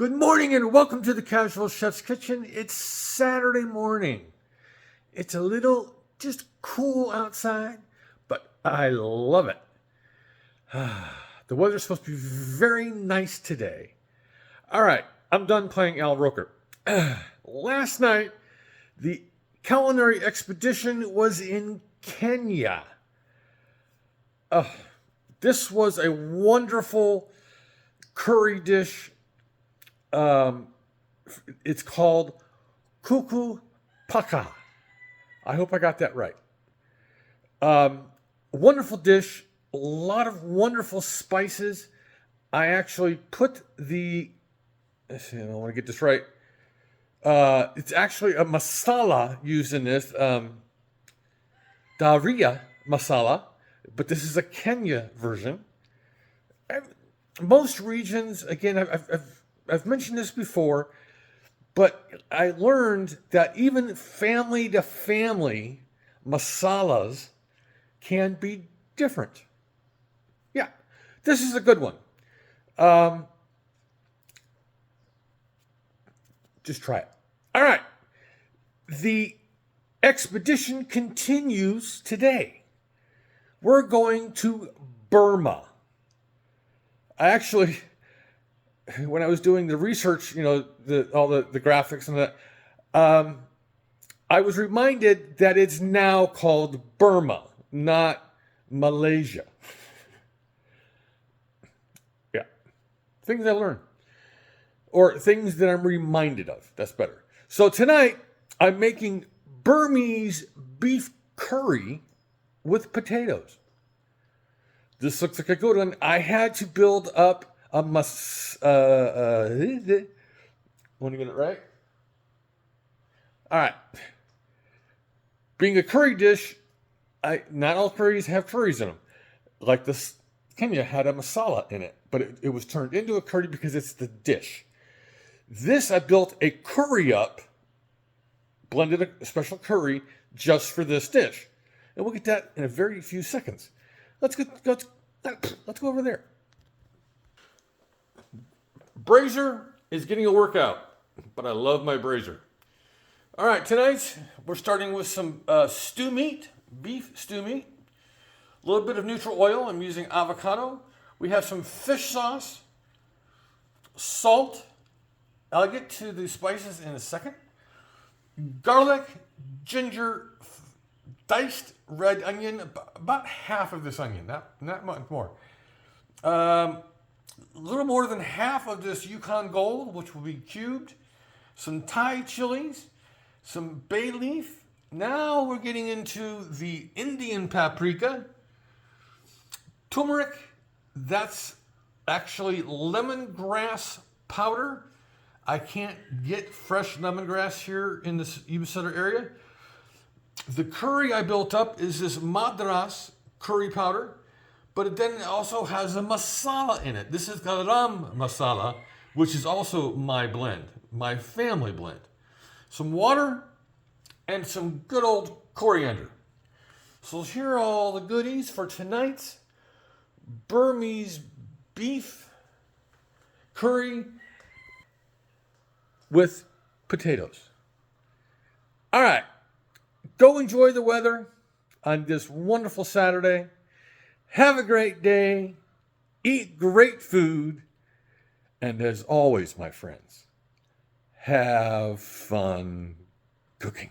Good morning and welcome to the Casual Chef's Kitchen. It's Saturday morning. It's a little just cool outside, but I love it. The weather's supposed to be very nice today. All right, I'm done playing Al Roker. Last night, the culinary expedition was in Kenya. This was a wonderful curry dish. It's called kuku paka. I hope I got that right. Wonderful dish, a lot of wonderful spices. I actually put let's see, I want to get this right. It's actually a masala used in this, Daria masala, but this is a Kenya version. Most regions, again, I've mentioned this before, but I learned that even family to family masalas can be different. Yeah, this is a good one. Just try it. All right. The expedition continues today. We're going to Burma. When I was doing the research, all the graphics and that, I was reminded that it's now called Burma, not Malaysia. Yeah. Things I learned. Or things that I'm reminded of. That's better. So tonight, I'm making Burmese beef curry with potatoes. This looks like a good one. I had to build up want to get it right? All right. Being a curry dish, not all curries have curries in them. Like this, Kenya had a masala in it, but it was turned into a curry because it's the dish. This, I built a curry up, blended a special curry just for this dish. And we'll get that in a very few seconds. Let's go over there. Brazier is getting a workout, but I love my brazier. All right, tonight we're starting with some stew meat, beef stew meat. A little bit of neutral oil. I'm using avocado. We have some fish sauce, salt. I'll get to the spices in a second. Garlic, ginger, diced red onion, about half of this onion, not much more. A little more than half of this Yukon Gold, which will be cubed. Some Thai chilies, some bay leaf. Now we're getting into the Indian paprika. Turmeric, that's actually lemongrass powder. I can't get fresh lemongrass here in this Ubisotter area. The curry I built up is this Madras curry powder, but it then also has a masala in it. This is garam masala, which is also my blend, my family blend. Some water and some good old coriander. So here are all the goodies for tonight's Burmese beef curry with potatoes. All right. Go enjoy the weather on this wonderful Saturday. Have a great day. Eat great food. And as always, my friends, have fun cooking.